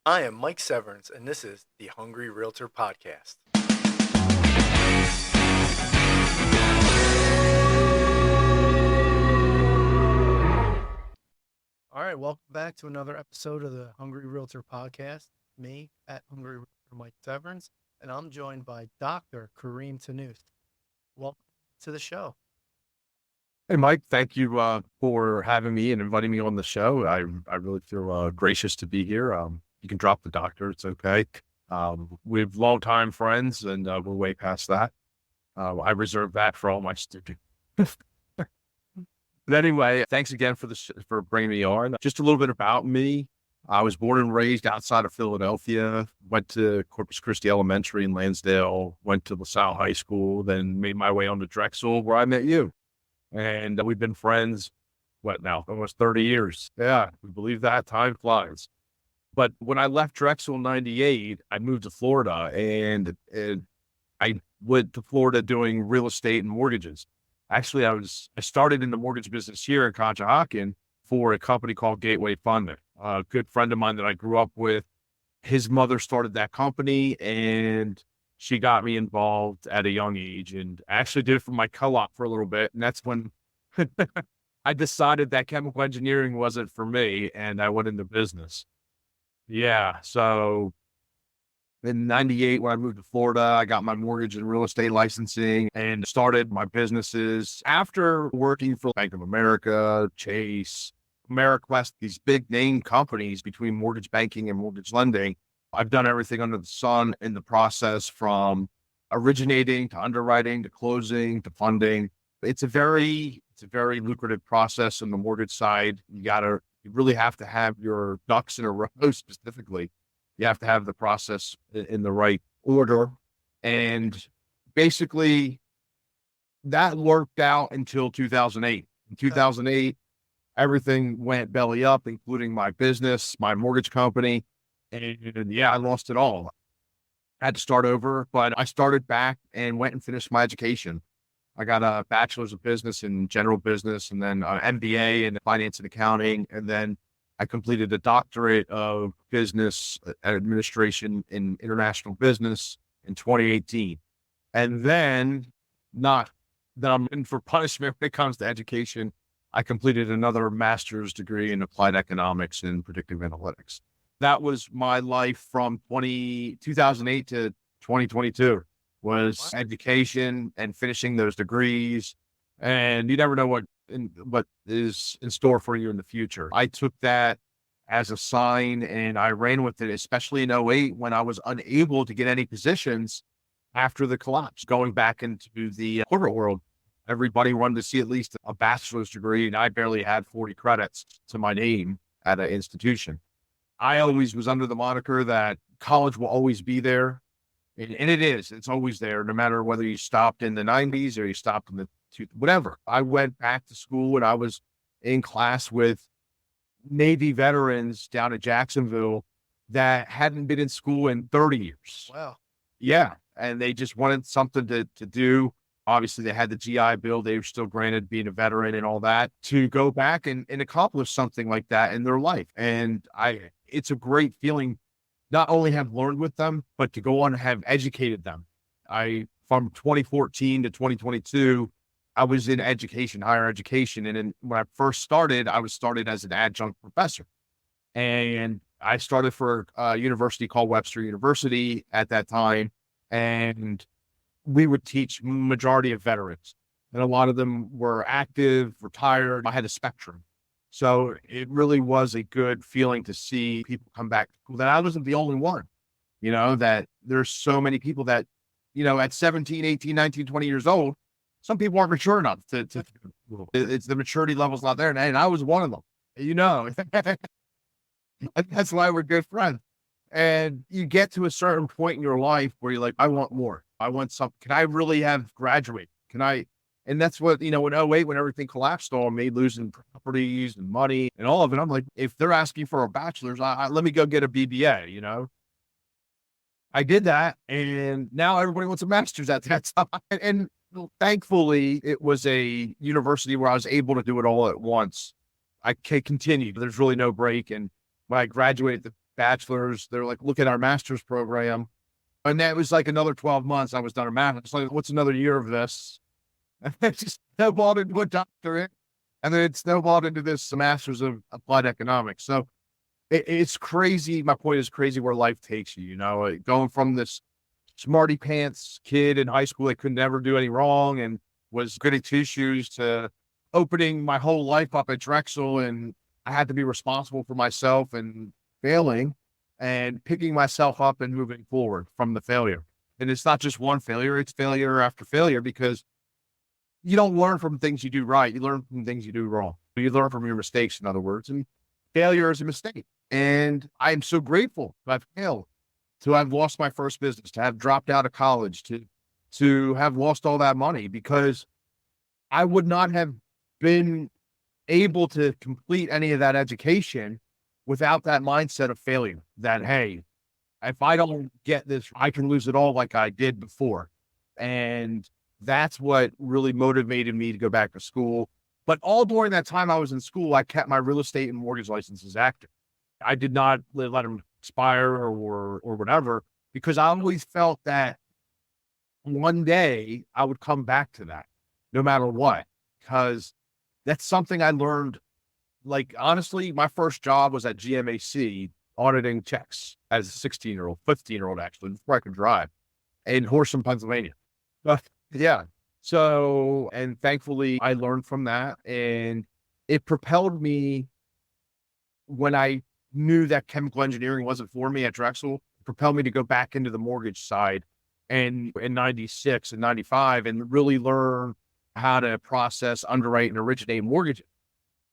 I am Mike Severns, and this is the Hungry Realtor Podcast. All right, welcome back to another episode of the Hungry Realtor Podcast. Me, at Hungry Realtor Mike Severns, and I'm joined by Dr. Kareem Tannous. Welcome to the show. Hey, Mike, thank you for having me and inviting me on the show. I really feel gracious to be here. You can drop the doctor. It's okay. We've longtime friends, and we're way past that. I reserve that for all my students. But anyway, thanks again for bringing me on. Just a little bit about me. I was born and raised outside of Philadelphia, went to Corpus Christi Elementary in Lansdale, went to LaSalle High School, then made my way on to Drexel, where I met you. And we've been friends, what now, almost 30 years. Yeah, we believe that. Time flies. But when I left Drexel in 98, I moved to Florida, and I went to Florida doing real estate and mortgages. Actually, I started in the mortgage business here in Conshohocken for a company called Gateway Funding. A good friend of mine that I grew up with, his mother started that company, and she got me involved at a young age, and I actually did it for my co-op for a little bit. And that's when I decided that chemical engineering wasn't for me, and I went into business. Yeah. So in 98, when I moved to Florida, I got my mortgage and real estate licensing and started my businesses after working for Bank of America, Chase, AmeriQuest, these big name companies between mortgage banking and mortgage lending. I've done everything under the sun in the process, from originating to underwriting to closing to funding. It's a very lucrative process on the mortgage side. You really have to have your ducks in a row. Specifically, you have to have the process in the right order. And basically that worked out until 2008. In 2008, everything went belly up, including my business, my mortgage company. And yeah, I lost it all. I had to start over, but I started back and went and finished my education. I got a bachelor's of business in general business, and then an MBA in finance and accounting. And then I completed a doctorate of business administration in international business in 2018. And then, not that I'm in for punishment when it comes to education, I completed another master's degree in applied economics and predictive analytics. That was my life from 2008 to 2022, was education and finishing those degrees. And you never know what is in store for you in the future. I took that as a sign and I ran with it, especially in 08 when I was unable to get any positions after the collapse. Going back into the corporate world, everybody wanted to see at least a bachelor's degree, and I barely had 40 credits to my name at an institution. I always was under the moniker that college will always be there. And it is. It's always there, no matter whether you stopped in the 90s or you stopped in the whatever. I went back to school and I was in class with Navy veterans down at Jacksonville that hadn't been in school in 30 years. Wow. Yeah. And they just wanted something to do. Obviously, they had the GI Bill. They were still granted being a veteran and all that, to go back and accomplish something like that in their life. And it's a great feeling, not only have learned with them, but to go on and have educated them. From 2014 to 2022, I was in education, higher education. And when I first started, I was started as an adjunct professor. And I started for a university called Webster University at that time. And we would teach majority of veterans, and a lot of them were active, retired. I had a spectrum. So it really was a good feeling to see people come back to school, that I wasn't the only one, that there's so many people that, at 17, 18, 19, 20 years old, some people aren't mature enough it's the maturity level's not there. And I was one of them, that's why we're good friends. And you get to a certain point in your life where you're like, I want more. I want something. Can I really have graduated? And that's what, in 08, when everything collapsed on me, losing properties and money and all of it, I'm like, if they're asking for a bachelor's, let me go get a BBA, I did that. And now everybody wants a master's at that time. And thankfully, it was a university where I was able to do it all at once. I continued. There's really no break. And when I graduated bachelor's. They're like, look at our master's program. And that was like another 12 months. I was done a master's. It's like, what's another year of this? And it just snowballed into a doctorate. And then it snowballed into this master's of applied economics. So it's crazy. My point is crazy where life takes you, going from this smarty pants kid in high school that could never do any wrong and was goody two shoes to opening my whole life up at Drexel. And I had to be responsible for myself and failing and picking myself up and moving forward from the failure. And it's not just one failure, it's failure after failure, because you don't learn from things you do right. You learn from things you do wrong. You learn from your mistakes, in other words, and failure is a mistake. And I'm so grateful to have failed, to have lost my first business, to have dropped out of college, to have lost all that money, because I would not have been able to complete any of that education without that mindset of failure, that, hey, if I don't get this, I can lose it all like I did before. And that's what really motivated me to go back to school. But all during that time I was in school, I kept my real estate and mortgage licenses active. I did not let them expire or whatever, because I always felt that one day I would come back to that no matter what, because that's something I learned. Like, honestly, my first job was at GMAC auditing checks as a 16-year-old, 15-year-old, actually, before I could drive, in Horsham, Pennsylvania. But yeah. So, and thankfully I learned from that, and it propelled me when I knew that chemical engineering wasn't for me at Drexel, it propelled me to go back into the mortgage side and in 96 and 95 and really learn how to process, underwrite, and originate mortgages.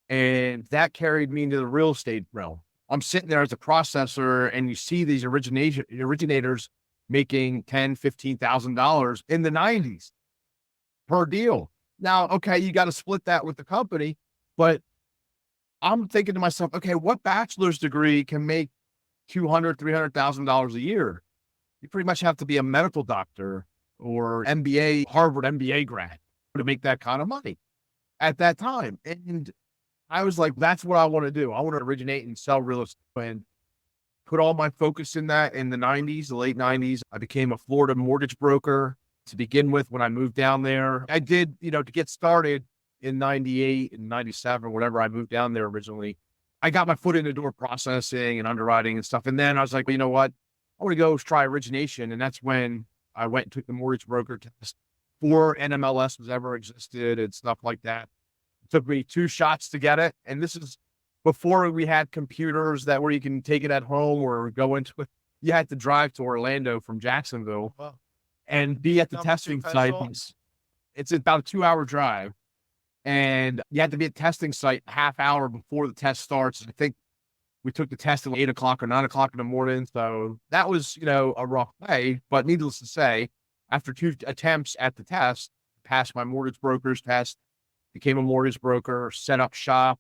And that carried me into the real estate realm. I'm sitting there as a processor, and you see these originators making $10,000, $15,000 in the 90s per deal. Now, okay, you got to split that with the company, but I'm thinking to myself, okay, what bachelor's degree can make $200,000, $300,000 a year? You pretty much have to be a medical doctor or MBA, Harvard MBA grad to make that kind of money at that time. And I was like, that's what I want to do. I want to originate and sell real estate, and put all my focus in that in the 90s, the late 90s. I became a Florida mortgage broker to begin with when I moved down there. I did, to get started in 98 and 97, whenever I moved down there originally, I got my foot in the door processing and underwriting and stuff. And then I was like, well, you know what? I want to go try origination. And that's when I went and took the mortgage broker test before NMLS was ever existed and stuff like that. It took me 2 shots to get it. And this is before we had computers that where you can take it at home or go into it. You had to drive to Orlando from Jacksonville and be at the testing site. It's about a 2-hour drive. And you had to be at testing site a half hour before the test starts. I think we took the test at 8 o'clock or 9 o'clock in the morning. So that was, a rough day. But needless to say, after 2 attempts at the test, passed my mortgage broker's test, became a mortgage broker, set up shop,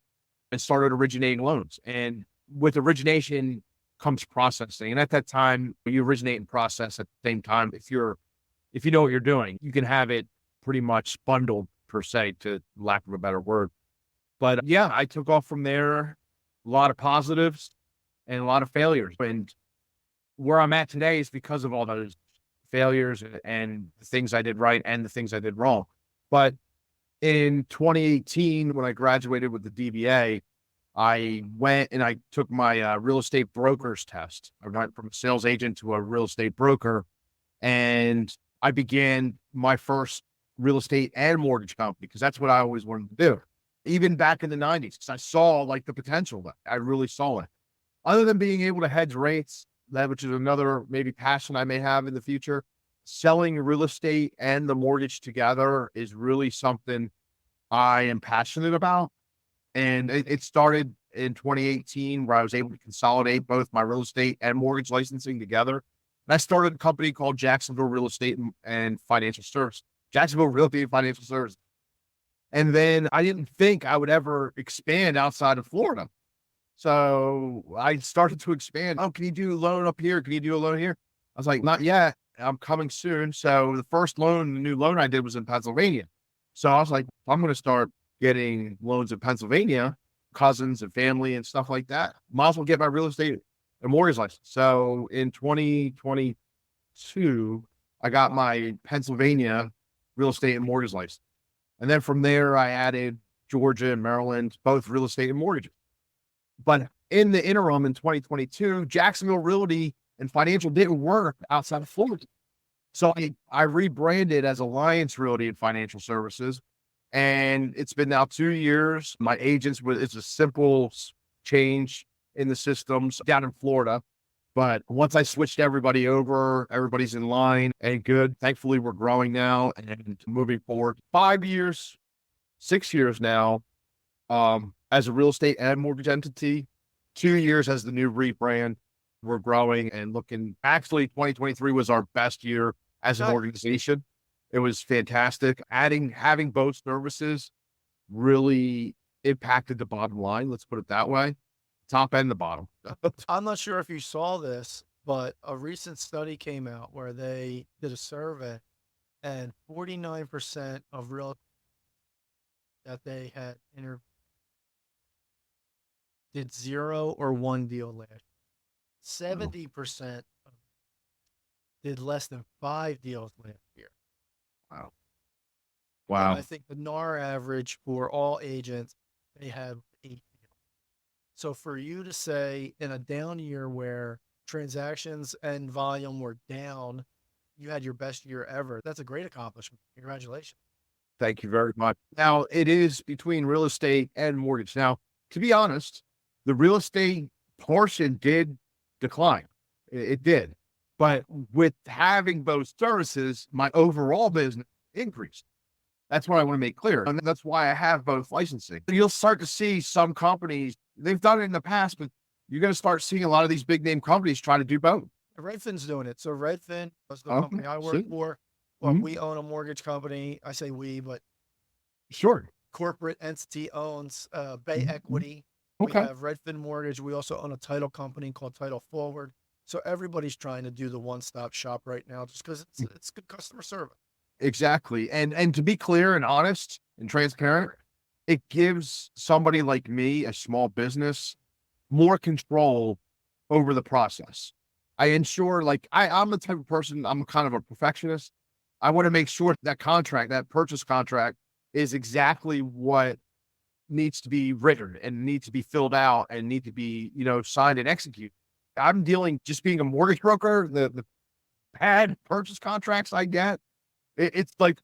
and started originating loans. And with origination comes processing. And at that time, you originate and process at the same time. If you know what you're doing, you can have it pretty much bundled, per se, to lack of a better word. But yeah, I took off from there, a lot of positives and a lot of failures. And where I'm at today is because of all those failures and the things I did right and the things I did wrong. But in 2018, when I graduated with the DBA, I went and I took my real estate broker's test. I went from a sales agent to a real estate broker, and I began my first real estate and mortgage company, because that's what I always wanted to do. Even back in the 90s, because I saw the potential. I really saw it. Other than being able to hedge rates, which is another maybe passion I may have in the future, selling real estate and the mortgage together is really something I am passionate about. And it started in 2018, where I was able to consolidate both my real estate and mortgage licensing together. And I started a company called Jacksonville Real Estate and Financial Service. Jacksonville Realty and Financial Service. And then I didn't think I would ever expand outside of Florida. So I started to expand. Oh, can you do a loan up here? Can you do a loan here? I was like, not yet. I'm coming soon. So the first loan, the new loan I did was in Pennsylvania. So I was like, I'm going to start getting loans in Pennsylvania, cousins and family and stuff like that. Might as well get my real estate a mortgage license. So in 2022, I got my Pennsylvania real estate and mortgage license. And then from there, I added Georgia and Maryland, both real estate and mortgages. But in the interim in 2022, Jacksonville Realty and Financial didn't work outside of Florida. So I rebranded as Alliance Realty and Financial Services. And it's been now 2 years. My agents, it's a simple change in the systems down in Florida. But once I switched everybody over, everybody's in line and good. Thankfully, we're growing now and moving forward. 5 years, 6 years now, as a real estate and mortgage entity, 2 years as the new rebrand. We're growing and looking. Actually, 2023 was our best year as an organization. It was fantastic. Having both services really impacted the bottom line. Let's put it that way. Top and the bottom. I'm not sure if you saw this, but a recent study came out where they did a survey, and 49% of real that they had interviewed did 0 or 1 deal last. 70% did less than 5 deals last year. Wow. And I think the NAR average for all agents, they have 8 deals. So for you to say in a down year where transactions and volume were down, you had your best year ever. That's a great accomplishment. Congratulations. Thank you very much. Now, it is between real estate and mortgage. Now, to be honest, the real estate portion did decline. It did. But with having both services, my overall business increased. That's what I want to make clear. And that's why I have both licensing. You'll start to see some companies, they've done it in the past, but you're going to start seeing a lot of these big name companies try to do both. Redfin's doing it. So Redfin was the company I work for. Well, we own a mortgage company. I say we, but sure, corporate entity owns Bay Equity. Okay. We have Redfin Mortgage. We also own a title company called Title Forward. So everybody's trying to do the one-stop shop right now just because it's good customer service. Exactly. And to be clear and honest and transparent, it gives somebody like me, a small business, more control over the process. I ensure, like, I'm the type of person, I'm kind of a perfectionist. I want to make sure that contract, that purchase contract, is exactly what needs to be written and needs to be filled out and need to be, signed and executed. I'm dealing, just being a mortgage broker, the bad purchase contracts I get, it's like,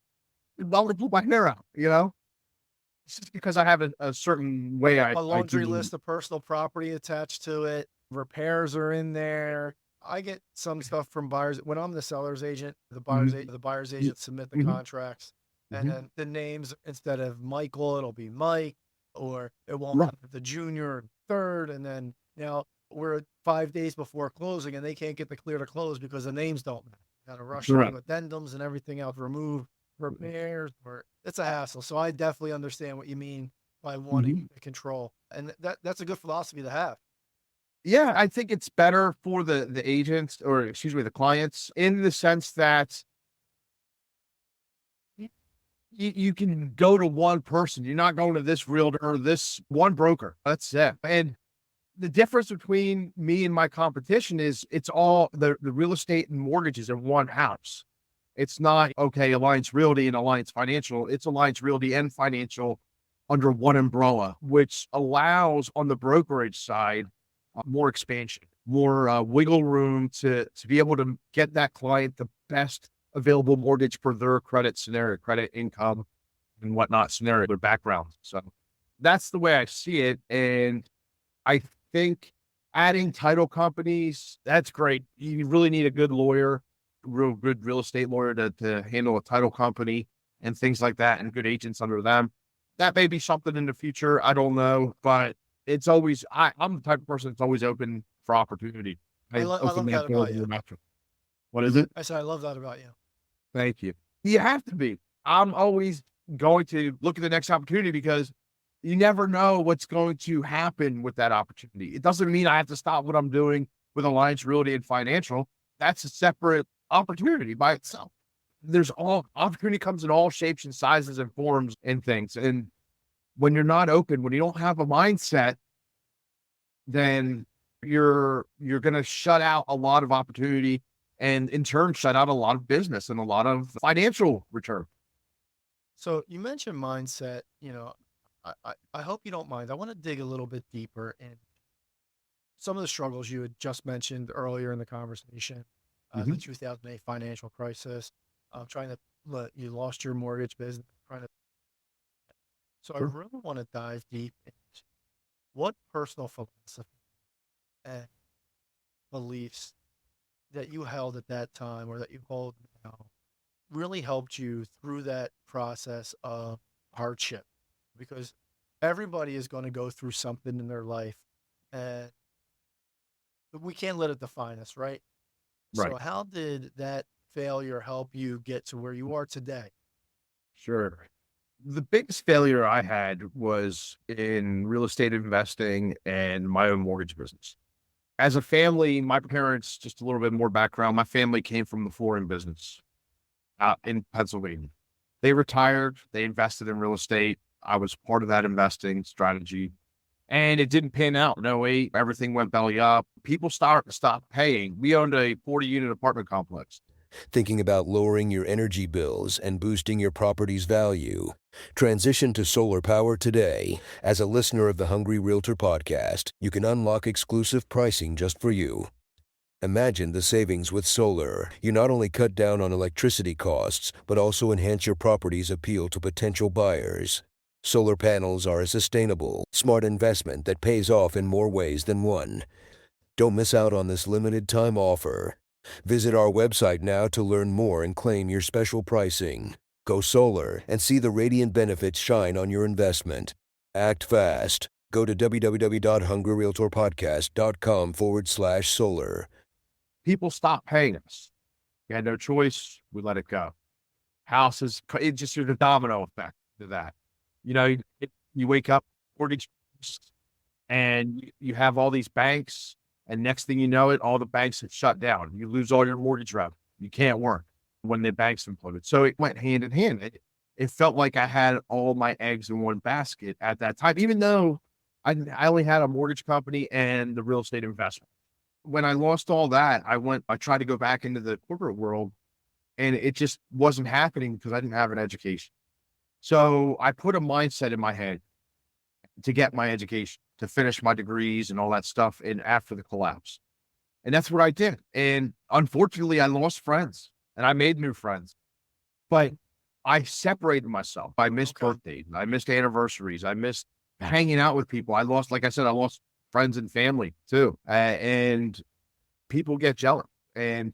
I'll pull my hair out, It's just because I have a certain way a laundry list of personal property attached to it. Repairs are in there. I get some stuff from buyers. When I'm the seller's agent, the buyer's agent submit the contracts. And then the names, instead of Michael, it'll be Mike, or it won't have the junior or third. And then now we're 5 days before closing and they can't get the clear to close because the names don't match. Got to rush through addendums and everything else, remove repairs, or it's a hassle. So I definitely understand what you mean by wanting the control. And that's a good philosophy to have. Yeah, I think it's better for the agents, or excuse me, the clients, in the sense that you can go to one person. You're not going to this realtor or this one broker. That's it. And the difference between me and my competition is it's all the real estate and mortgages in one house. It's not, okay, Alliance Realty and Alliance Financial. It's Alliance Realty and Financial under one umbrella, which allows on the brokerage side more expansion, more wiggle room to be able to get that client the best available mortgage for their credit scenario, credit income and whatnot scenario, their background. So that's the way I see it. And I think adding title companies, that's great. You really need a good lawyer, real good real estate lawyer to handle a title company and things like that, and good agents under them. That may be something in the future. I don't know, but it's always, I'm the type of person that's always open for opportunity. I love that about you. What is it? I said, I love that about you. Thank you. You have to be. I'm always going to look at the next opportunity because you never know what's going to happen with that opportunity. It doesn't mean I have to stop what I'm doing with Alliance Realty and Financial. That's a separate opportunity by itself. There's opportunity comes in all shapes and sizes and forms and things. And when you're not open, when you don't have a mindset, then You're going to shut out a lot of opportunity and in turn shut out a lot of business and a lot of financial return. So you mentioned mindset. I hope you don't mind. I want to dig a little bit deeper in some of the struggles you had just mentioned earlier in the conversation. The Mhm. 2008 financial crisis, trying to you lost your mortgage business, trying to. So I Sure. really want to dive deep into what personal philosophy and beliefs that you held at that time or that you hold now really helped you through that process of hardship, because everybody is going to go through something in their life, and we can't let it define us, right? Right. So how did that failure help you get to where you are today? Sure. The biggest failure I had was in real estate investing and my own mortgage business. As a family, my parents, just a little bit more background, my family came from the flooring business out in Pennsylvania. They retired, they invested in real estate. I was part of that investing strategy and it didn't pan out. No way. Everything went belly up. People stopped paying. We owned a 40 unit apartment complex. Thinking about lowering your energy bills and boosting your property's value? Transition to solar power today. As a listener of the Hungry Realtor podcast, you can unlock exclusive pricing just for you. Imagine the savings with solar. You not only cut down on electricity costs, but also enhance your property's appeal to potential buyers. Solar panels are a sustainable, smart investment that pays off in more ways than one. Don't miss out on this limited time offer. Visit our website now to learn more and claim your special pricing. Go solar and see the radiant benefits shine on your investment. Act fast. Go to www.hungryrealtorpodcast.com/solar. People stopped paying us. We had no choice. We let it go. Houses, it just there's a domino effect to that. You wake up, mortgage, and you have all these banks, and next thing you know it, all the banks have shut down. You lose all your mortgage revenue. You can't work when the banks imploded. So it went hand in hand. It felt like I had all my eggs in one basket at that time, even though I only had a mortgage company and the real estate investment. When I lost all that, I tried to go back into the corporate world and it just wasn't happening because I didn't have an education. So I put a mindset in my head to get my education, to finish my degrees and all that stuff in after the collapse. And that's what I did. And unfortunately, I lost friends and I made new friends, but I separated myself. I missed Okay. birthdays. I missed anniversaries. I missed hanging out with people. I lost, like I said, I lost friends and family too. And people get jealous. And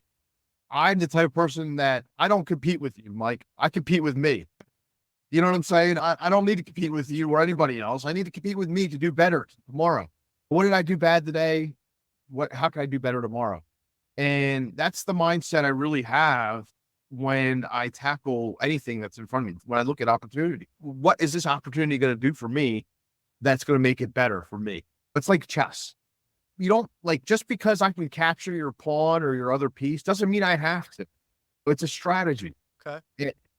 I'm the type of person that I don't compete with you, Mike. I compete with me. You know what I'm saying? I don't need to compete with you or anybody else. I need to compete with me to do better tomorrow. What did I do bad today? How can I do better tomorrow? And that's the mindset I really have when I tackle anything that's in front of me. When I look at opportunity, what is this opportunity going to do for me that's going to make it better for me? It's like chess. You don't like just because I can capture your pawn or your other piece doesn't mean I have to. It's a strategy. Okay.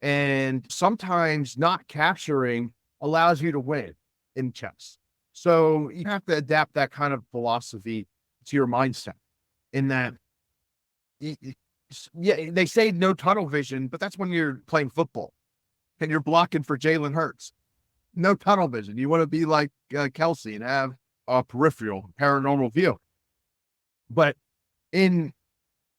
And sometimes not capturing allows you to win in chess. So you have to adapt that kind of philosophy to your mindset in that, yeah, they say no tunnel vision, but that's when you're playing football and you're blocking for Jalen Hurts. No tunnel vision. You want to be like Kelsey and have a peripheral paranormal view. But in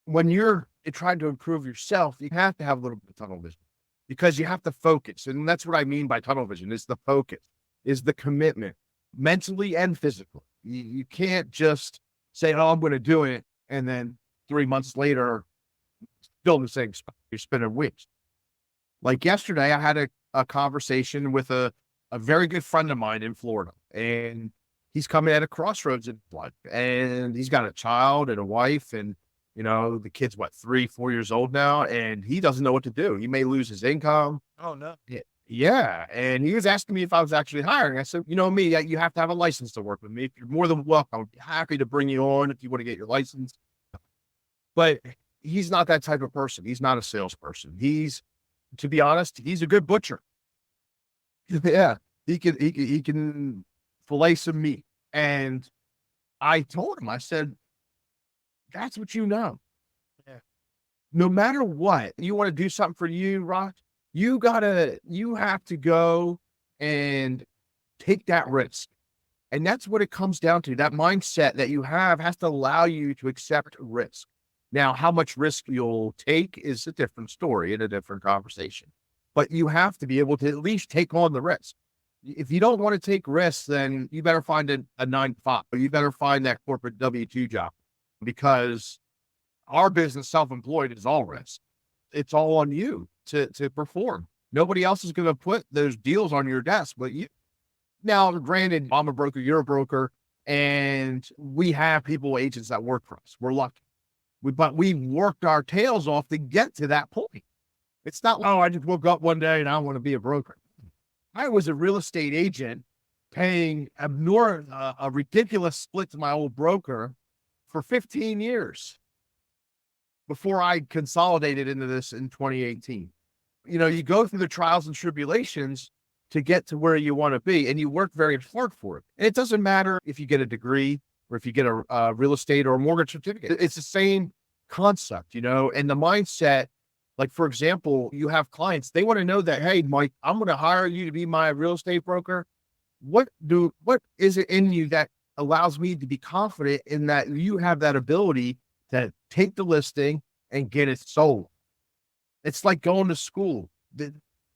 when you're trying to improve yourself, you have to have a little bit of tunnel vision because you have to focus. And that's what I mean by tunnel vision is the focus, is the commitment mentally and physically. You can't just say, oh, I'm going to do it. And then 3 months later, still in the same spot. You're spinning wheels. Like yesterday, I had a conversation with a very good friend of mine in Florida, and he's coming at a crossroads in life, and he's got a child and a wife, and the kid's what 3, 4 years old now, and he doesn't know what to do. He may lose his income. Oh no. Yeah, and he was asking me if I was actually hiring. I said, me, you have to have a license to work with me. If you're more than welcome, I'd be happy to bring you on if you want to get your license. But he's not that type of person. He's not a salesperson. To be honest, he's a good butcher. Yeah, he can fillet some meat, and I told him, I said, that's what you know. Yeah. No matter what, you want to do something for you, Rock, you have to go and take that risk. And that's what it comes down to. That mindset that you have has to allow you to accept risk. Now, how much risk you'll take is a different story and a different conversation. But you have to be able to at least take on the risk. If you don't want to take risks, then you better find a 9 to 5, or you better find that corporate W-2 job, because our business, self-employed, is all risk. It's all on you to perform. Nobody else is going to put those deals on your desk but you. Now, granted, I'm a broker, you're a broker, and we have agents that work for us. We're lucky. But we worked our tails off to get to that point. It's not, oh, I just woke up one day and I want to be a broker. I was a real estate agent paying a ridiculous split to my old broker for 15 years before I consolidated into this in 2018. You go through the trials and tribulations to get to where you want to be, and you work very hard for it. And it doesn't matter if you get a degree or if you get a real estate or a mortgage certificate. It's the same concept, and the mindset. Like, for example, you have clients, they want to know that, hey, Mike, I'm going to hire you to be my real estate broker. What is it in you that allows me to be confident in that you have that ability to take the listing and get it sold? It's like going to school.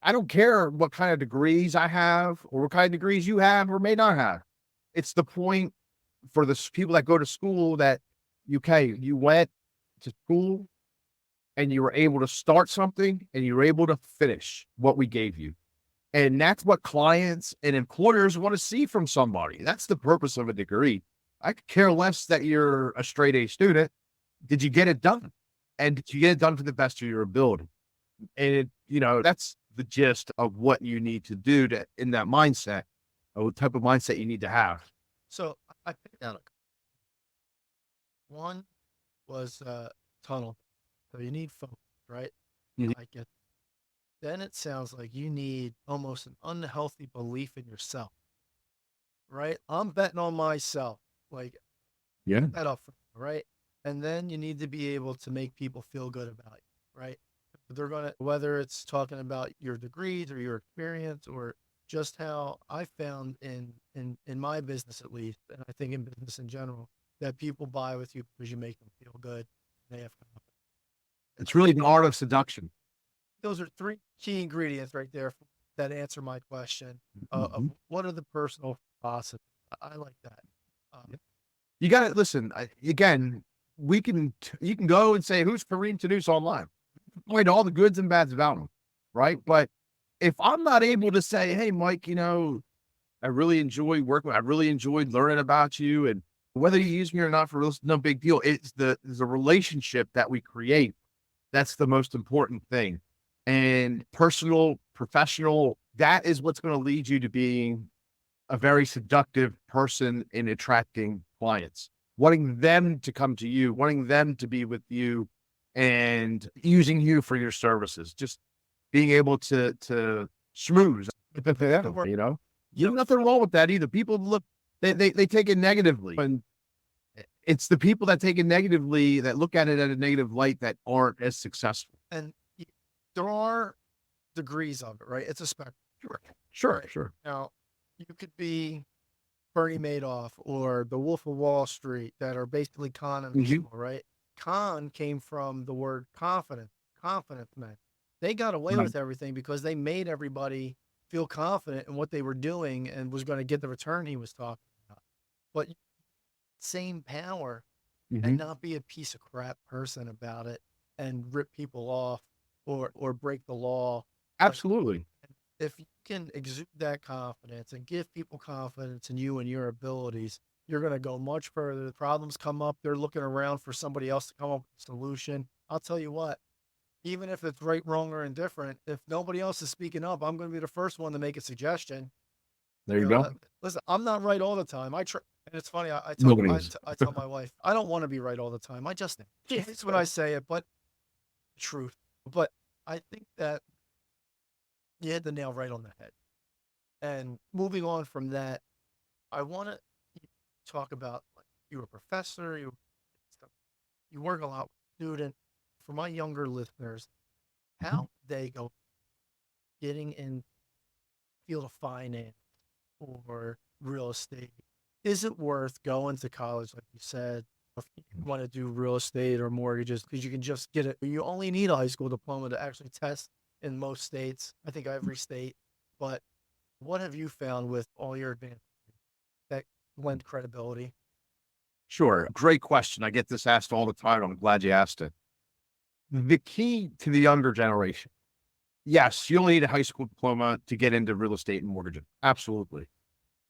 I don't care what kind of degrees I have or what kind of degrees you have or may not have. It's the point for the people that go to school that you went to school and you were able to start something and you were able to finish what we gave you. And that's what clients and employers want to see from somebody. That's the purpose of a degree. I could care less that you're a straight A student. Did you get it done? And did you get it done to the best of your ability? And that's the gist of what you need to do in that mindset, or what type of mindset you need to have. So I picked out one was tunnel. So you need focus, right? Mhm. I get. Then it sounds like you need almost an unhealthy belief in yourself, right? I'm betting on myself, like Yeah. that up, right? And then you need to be able to make people feel good about you, right? They're gonna, whether it's talking about your degrees or your experience or just how I found in my business, at least, and I think in business in general, that people buy with you because you make them feel good. They have confidence. It's really the art of seduction. Those are three key ingredients right there that answer my question of Mhm. what are the personal philosophy. I like that. Yeah. You got to listen. Again, you can go and say, who's Kareem Tannous online? Point all the goods and bads about him, right? But if I'm not able to say, hey, Mike, I really enjoy working. I really enjoyed learning about you, and whether you use me or not for real, no big deal. It's the relationship that we create. That's the most important thing. And personal, professional, that is what's going to lead you to being a very seductive person in attracting clients, wanting them to come to you, wanting them to be with you and using you for your services. Just being able to schmooze, there's nothing wrong with that either. People they take it negatively, and it's the people that take it negatively that look at it at a negative light that aren't as successful. And there are degrees of it, right? It's a spectrum. Sure. Right. Now, you could be Bernie Madoff or the Wolf of Wall Street that are basically con people, right? Con came from the word confidence. Confidence men. They got away with everything because they made everybody feel confident in what they were doing and was going to get the return he was talking about. But same power and not be a piece of crap person about it and rip people off or break the law. Absolutely. If you can exude that confidence and give people confidence in you and your abilities, you're going to go much further. The problems come up, they're looking around for somebody else to come up with a solution. I'll tell you what, even if it's right, wrong, or indifferent, if nobody else is speaking up, I'm going to be the first one to make a suggestion. There you go. Listen, I'm not right all the time. And it's funny. Nobody is. I tell my wife, I don't want to be right all the time. I just it's when I say it, but truth. But I think that you hit the nail right on the head. And moving on from that, I want to talk about like you were a professor, you work a lot with students. For my younger listeners, how they go getting in field of finance or real estate? Is it worth going to college, like you said, if you want to do real estate or mortgages? Because you can just get it. You only need a high school diploma to actually test in most states. I think every state. But what have you found with all your advances that lend credibility? Sure. Great question. I get this asked all the time. I'm glad you asked it. The key to the younger generation. Yes, you only need a high school diploma to get into real estate and mortgaging. Absolutely.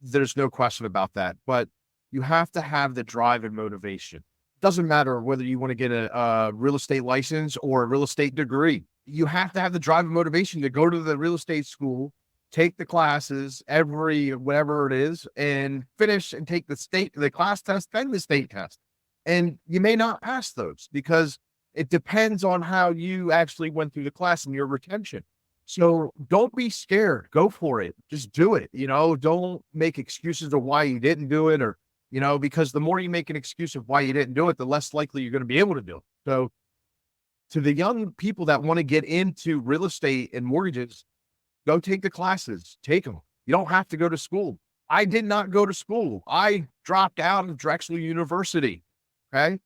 There's no question about that. But you have to have the drive and motivation. Doesn't matter whether you want to get a real estate license or a real estate degree. You have to have the drive and motivation to go to the real estate school, take the classes whatever it is, and finish and take the class test, then the state test. And you may not pass those because it depends on how you actually went through the class and your retention. So don't be scared. Go for it. Just do it. Don't make excuses of why you didn't do it because the more you make an excuse of why you didn't do it, the less likely you're going to be able to do it. So to the young people that want to get into real estate and mortgages, go take the classes, take them. You don't have to go to school. I did not go to school. I dropped out of Drexel University. Okay.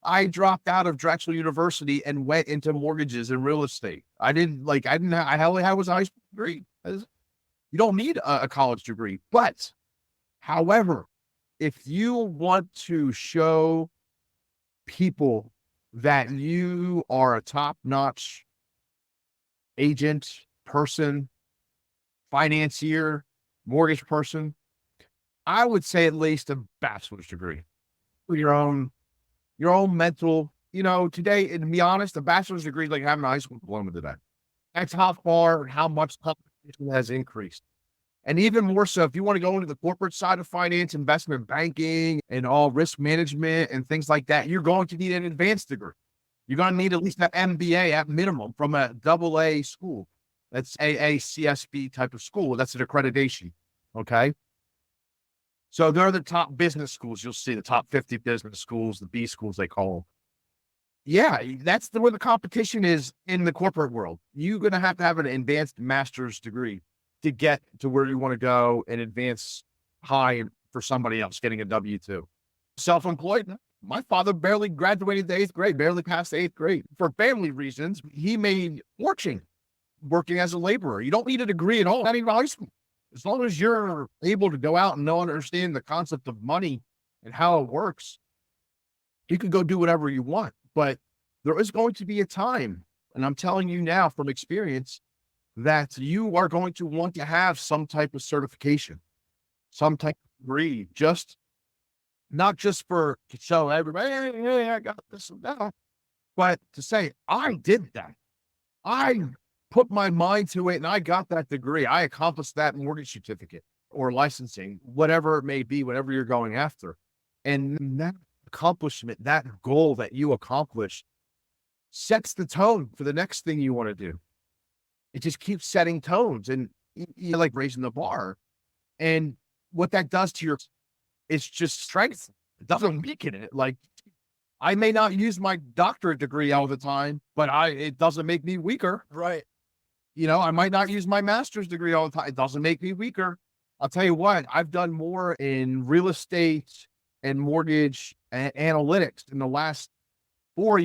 I dropped out of Drexel University and went into mortgages and real estate. I only had was a high school degree. You don't need a college degree. But however, if you want to show people that you are a top-notch agent, person, financier, mortgage person, I would say at least a bachelor's degree. Your own mental, today, and to be honest, a bachelor's degree is like having a high school diploma today. That's how far and how much competition has increased. And even more so, if you want to go into the corporate side of finance, investment banking, and all risk management and things like that, you're going to need an advanced degree. You're going to need at least an MBA at minimum from a AA school. That's AACSB type of school. That's an accreditation. Okay. So they're the top business schools. You'll see the top 50 business schools, the B schools, they call them. Yeah, that's where the competition is in the corporate world. You're going to have an advanced master's degree to get to where you want to go and advance high for somebody else getting a W-2. Self-employed. My father barely graduated the 8th grade, barely passed the 8th grade. For family reasons, he made fortune working as a laborer. You don't need a degree at all, not even high school. As long as you're able to go out and understand the concept of money and how it works, you can go do whatever you want. But there is going to be a time, and I'm telling you now from experience, that you are going to want to have some type of certification, some type of degree, not just to show everybody, hey, I got this and that, but to say, I did that. I put my mind to it and I got that degree. I accomplished that mortgage certificate or licensing, whatever it may be, whatever you're going after. And that accomplishment, that goal that you accomplish sets the tone for the next thing you want to do. It just keeps setting tones and you like raising the bar. And what that does to it's just strength. It doesn't weaken it. Like I may not use my doctorate degree all the time, but it doesn't make me weaker. Right. I might not use my master's degree all the time. It doesn't make me weaker. I'll tell you what, I've done more in real estate and mortgage and analytics in the last 5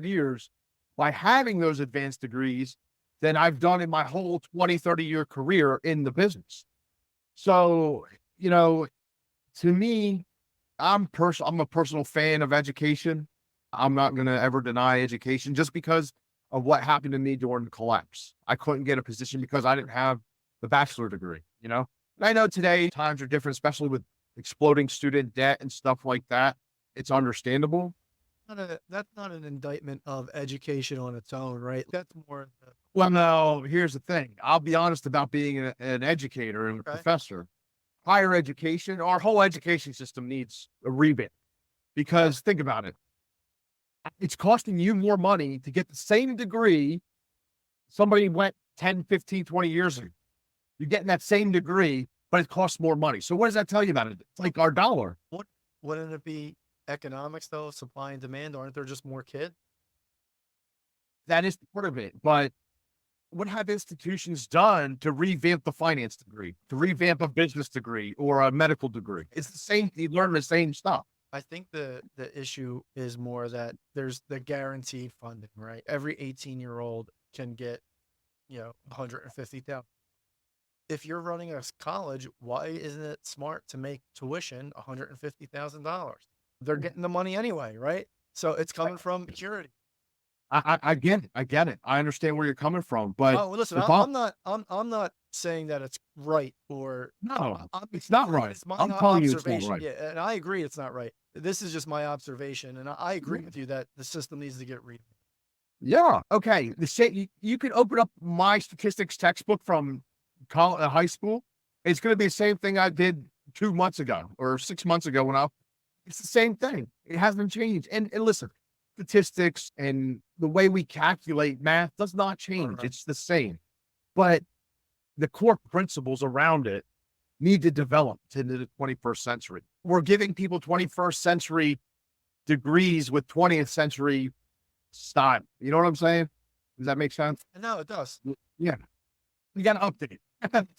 years by having those advanced degrees than I've done in my whole 20, 30-year career in the business. So, to me, I'm a personal fan of education. I'm not going to ever deny education just because of what happened to me during the collapse. I couldn't get a position because I didn't have the bachelor degree, And I know today times are different, especially with exploding student debt and stuff like that. It's understandable. That's not an indictment of education on its own, right? That's more. Well, no, here's the thing. I'll be honest about being an educator and a professor. Higher education, our whole education system needs a revamp because think about it. It's costing you more money to get the same degree somebody went 10, 15, 20 years ago. You're getting that same degree, but it costs more money. So what does that tell you about it? It's like our dollar. Wouldn't it be economics though, supply and demand? Aren't there just more kids? That is part of it. But what have institutions done to revamp the finance degree, to revamp a business degree or a medical degree? It's the same. You learn the same stuff. I think the issue is more that there's the guaranteed funding, right? Every 18-year-old can get, 150,000. If you're running a college, why isn't it smart to make tuition $150,000? They're getting the money anyway, right? So it's coming from security. I get it. I get it. I understand where you're coming from, but Oh, well, listen, I'm not saying that it's right or no, I'm, it's not right. it's my I'm telling you it's not observation. right. Yeah, and I agree it's not right. This is just my observation, and I agree with you that the system needs to get read. Yeah. Okay. The same. You can open up my statistics textbook from college, high school. It's going to be the same thing I did 2 months ago or 6 months ago it's the same thing. It hasn't changed. And listen, statistics and the way we calculate math does not change. Right. It's the same, but the core principles around it need to develop into the 21st century. We're giving people 21st century degrees with 20th century style. You know what I'm saying? Does that make sense? No, it does. Yeah. You got to update it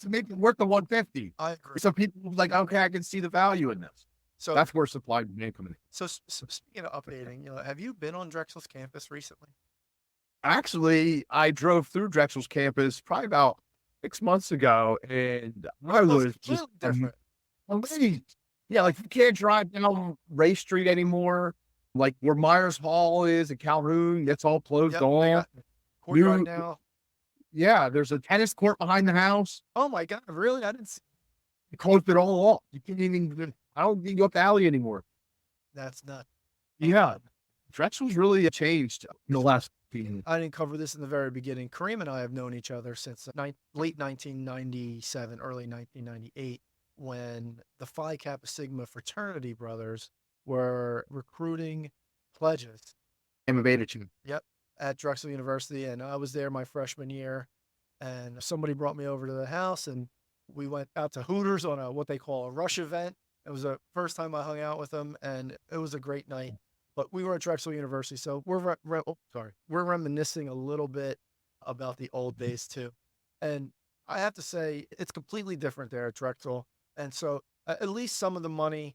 to make it worth the 150. I agree. So people are like, okay, I can see the value in this. So That's where supply and demand come in. so speaking of updating, have you been on Drexel's campus recently? Actually, I drove through Drexel's campus probably about 6 months ago, and I was just different. amazed. Yeah, like you can't drive down Ray Street anymore. Like where Myers Hall is in Calhoun, that's all closed Yep, off. courtyard New- now. Yeah, there's a tennis court behind the house. Oh my God, really? I didn't see. They closed it all off. You can't even, I don't think you go up the alley anymore. That's not. Yeah. Drexel's really changed in the last few. I didn't cover this in the very beginning. Kareem and I have known each other since late 1997, early 1998, when the Phi Kappa Sigma fraternity brothers were recruiting pledges. Yep, at Drexel University, and I was there my freshman year, and somebody brought me over to the house, and we went out to Hooters on what they call a rush event. It was the first time I hung out with them, and it was a great night. But we were at Drexel University, so we're reminiscing a little bit about the old days too. And I have to say, it's completely different there at Drexel. And so at least some of the money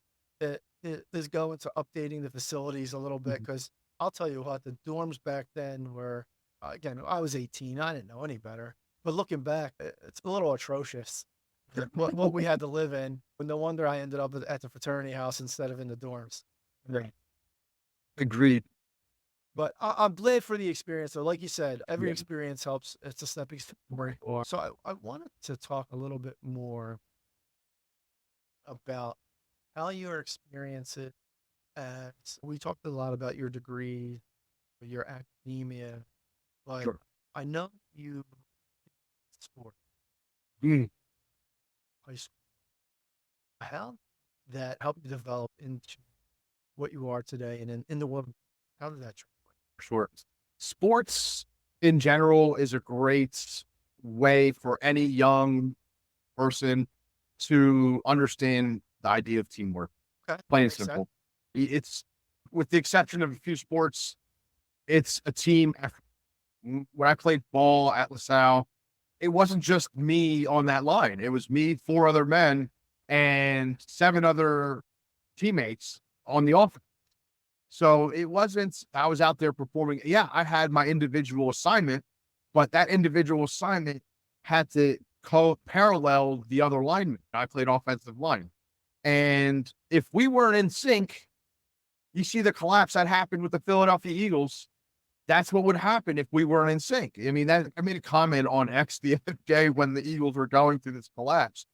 is going to updating the facilities a little bit, because I'll tell you what, the dorms back then were, again, I was 18, I didn't know any better. But looking back, it's a little atrocious what we had to live in. No wonder I ended up at the fraternity house instead of in the dorms. Right. Agreed. But I'm glad for the experience. So like you said, every experience helps. It's a stepping stone. So I wanted to talk a little bit more about how your experience it. We talked a lot about your degree, your academia, but Sure. I know you sport Mm. high school. How that helped you develop into what you are today and in the world? How did that translate? Sure. Sports in general is a great way for any young person to understand the idea of teamwork. Okay. Plain and Makes sense. simple. It's, with the exception of a few sports, it's a team effort. When I played ball at LaSalle, it wasn't just me on that line. It was me, 4 other men, and 7 other teammates on the offense. So it wasn't, I was out there performing. Yeah, I had my individual assignment, but that individual assignment had to parallel the other linemen. I played offensive line. And if we weren't in sync, you see the collapse that happened with the Philadelphia Eagles. That's what would happen if we weren't in sync. I mean, I made a comment on X the other day when the Eagles were going through this collapse.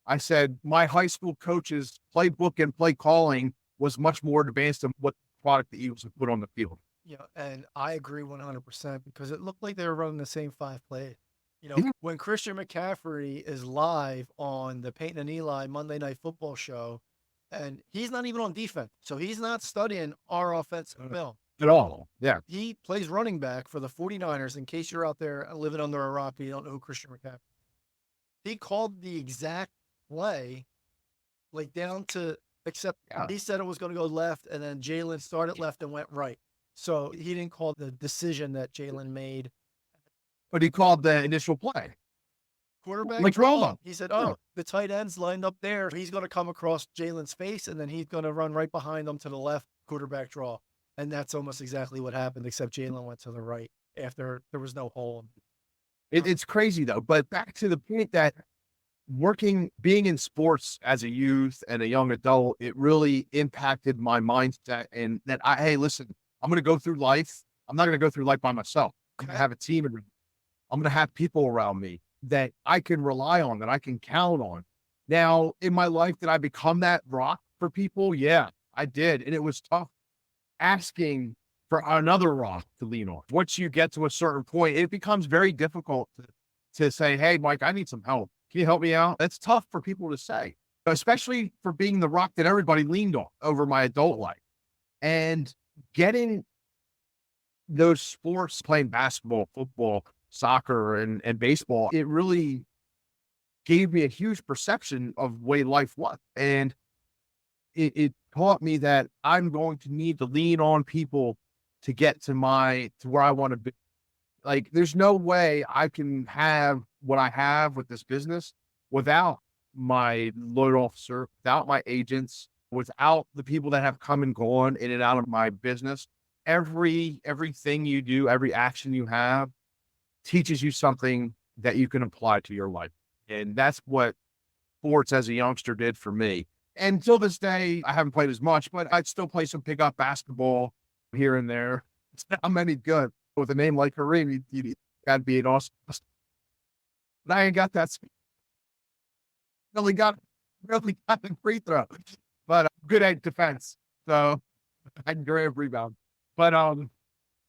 I said, my high school coach's playbook and play calling was much more advanced than what product the Eagles have put on the field. Yeah, and I agree 100% because it looked like they were running the same 5 plays. Yeah. When Christian McCaffrey is live on the Peyton and Eli Monday Night Football show, and he's not even on defense, so he's not studying our offensive film. At all. Yeah. He plays running back for the 49ers, in case you're out there living under a rock and you don't know who Christian McCaffrey is. He called the exact play, like down to except Yeah. he said it was going to go left, and then Jalen started left and went right. So he didn't call the decision that Jalen made. But he called the initial play. Quarterback Like draw. Romo. He said, Yeah. the tight end's lined up there. He's going to come across Jalen's face, and then he's going to run right behind him to the left, quarterback draw. And that's almost exactly what happened, except Jalen went to the right after there was no hole. It's crazy though. But back to the point that being in sports as a youth and a young adult, it really impacted my mindset. And that hey, listen, I'm going to go through life. I'm not going to go through life by myself. I'm going to have a team. I'm going to have people around me that I can rely on, that I can count on. Now, in my life, did I become that rock for people? Yeah, I did. And it was tough asking for another rock to lean on. Once you get to a certain point, it becomes very difficult to say, hey, Mike, I need some help. Can you help me out? That's tough for people to say, especially for being the rock that everybody leaned on over my adult life. And getting those sports, playing basketball, football, soccer, and baseball, it really gave me a huge perception of the way life was. And it taught me that I'm going to need to lean on people to get to where I want to be. Like, there's no way I can have what I have with this business without my loan officer, without my agents, without the people that have come and gone in and out of my business. Everything you do, every action you have teaches you something that you can apply to your life. And that's what sports as a youngster did for me. And until this day, I haven't played as much, but I'd still play some pickup basketball here and there. It's not many good. With a name like Kareem, you gotta be an awesome. But I ain't got that speed. Really got the free throw, but I'm good at defense. So I can grab rebound. But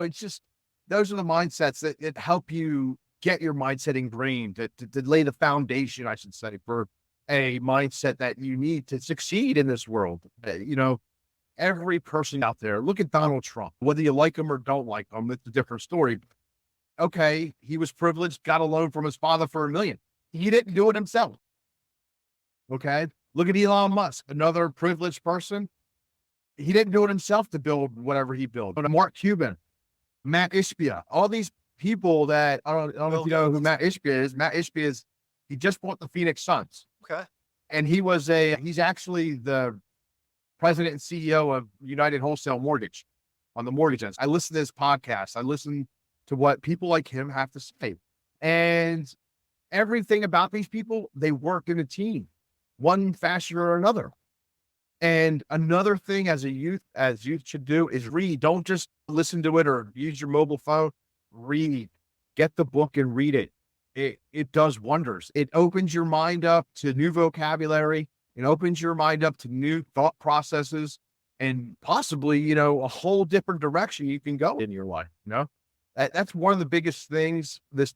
it's just, those are the mindsets that help you get your mindset ingrained, to lay the foundation, I should say, for a mindset that you need to succeed in this world. Every person out there, look at Donald Trump, whether you like him or don't like him, it's a different story. Okay, he was privileged, got a loan from his father for $1 million. He didn't do it himself. Okay, look at Elon Musk, another privileged person. He didn't do it himself to build whatever he built. Mark Cuban, Matt Ishbia, all these people that, I don't know if you know who Matt Ishbia is. Matt Ishbia he just bought the Phoenix Suns. Okay. And he's actually the president and CEO of United Wholesale Mortgage on the mortgage end. I listen to his podcast. I listen to what people like him have to say. And everything about these people, they work in a team, one fashion or another. And another thing as youth should do is read. Don't just listen to it or use your mobile phone. Read. Get the book and read it. It does wonders. It opens your mind up to new vocabulary. It opens your mind up to new thought processes and possibly, a whole different direction you can go in your life. That's one of the biggest things this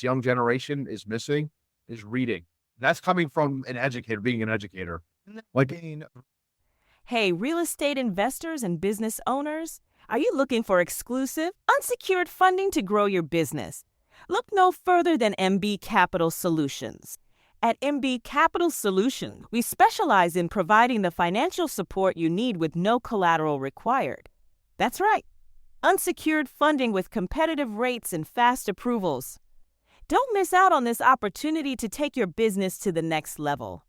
young generation is missing, is reading. That's coming from an educator, being an educator. Hey, real estate investors and business owners, are you looking for exclusive, unsecured funding to grow your business? Look no further than MB Capital Solutions. At MB Capital Solutions, we specialize in providing the financial support you need with no collateral required. That's right, unsecured funding with competitive rates and fast approvals. Don't miss out on this opportunity to take your business to the next level.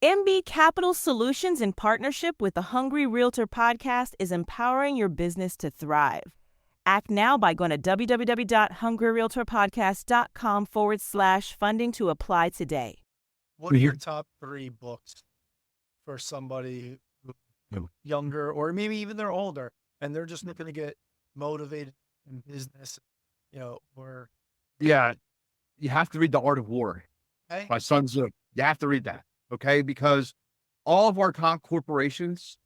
MB Capital Solutions, in partnership with the Hungry Realtor podcast, is empowering your business to thrive. Act now by going to www.hungryrealtorpodcast.com/funding to apply today. What are your top 3 books for somebody younger, or maybe even they're older, and they're just looking to get motivated in business, or... Yeah, you have to read The Art of War Okay. by Sun Tzu. You have to read that, okay? Because all of our top corporations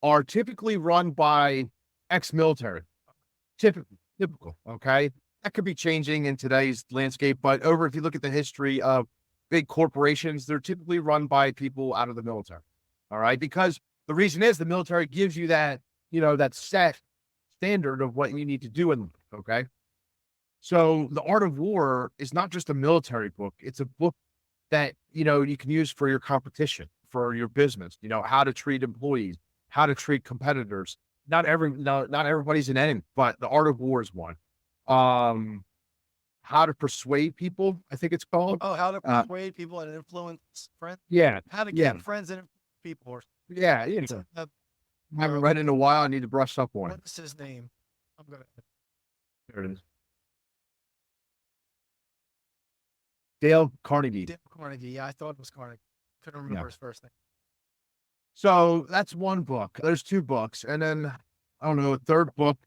are typically run by ex-military. Typical, okay? That could be changing in today's landscape, but if you look at the history of big corporations, they're typically run by people out of the military, all right? Because the reason is the military gives you that, that set standard of what you need to do in life, okay? So The Art of War is not just a military book. It's a book that, you can use for your competition, for your business. You know, how to treat employees, how to treat competitors. Not everybody's an enemy, but the art of war is one. How to persuade people, I think it's called. Oh, how to persuade people and influence friends. Yeah. How to Yeah. get friends and people. Or Yeah. Yeah. uh, I haven't read it in a while. I need to brush up on it. what's his name? I'm gonna. There it is. Dale Carnegie. Dale Carnegie. Yeah, I thought it was Carnegie. Couldn't remember his first name. So that's one book. There's two books. And then, I don't know, a third book.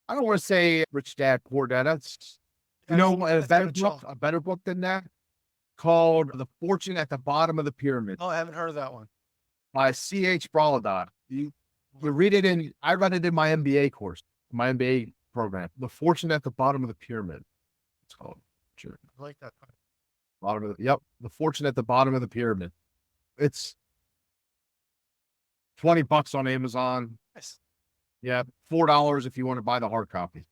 I don't want to say Rich Dad, Poor Dad. That's, you know, a better book than that, called The Fortune at the Bottom of the Pyramid Oh, I haven't heard of that one. by C.H. Brolodon. You read it I read it in my MBA course, my MBA program. The Fortune at the Bottom of the Pyramid. It's called. Sure. I like that. The Fortune at the Bottom of the Pyramid. It's $20 on Amazon. Nice. Yeah, $4 if you want to buy the hard copy.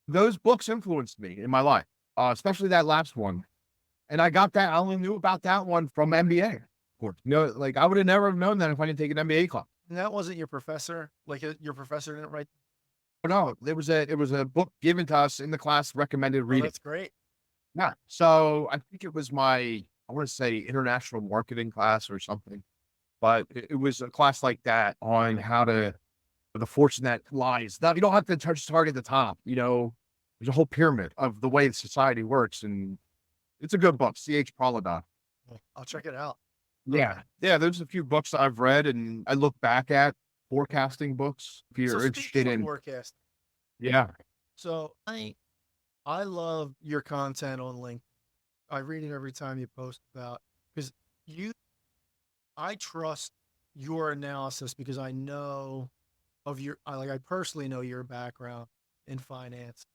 Those books influenced me in my life, especially that last one. And I only knew about that one from MBA. Of course, you know, like I would have never known that if I didn't take an MBA class. And that wasn't your professor? Like your professor didn't write? No, it was a book given to us in the class, recommended reading. That's great. Yeah. So I think it was I want to say international marketing class or something, but it was a class like that on how to, the fortune that lies. Now, you don't have to target the top, you know, there's a whole pyramid of the way society works. And it's a good book, C.H. Brolodon. I'll check it out. Yeah. Okay. Yeah. There's a few books I've read and I look back at forecasting books if you're interested in forecast. Yeah. So I love your content on LinkedIn. I read it every time you post about, because I trust your analysis because I know of I personally know your background in finance.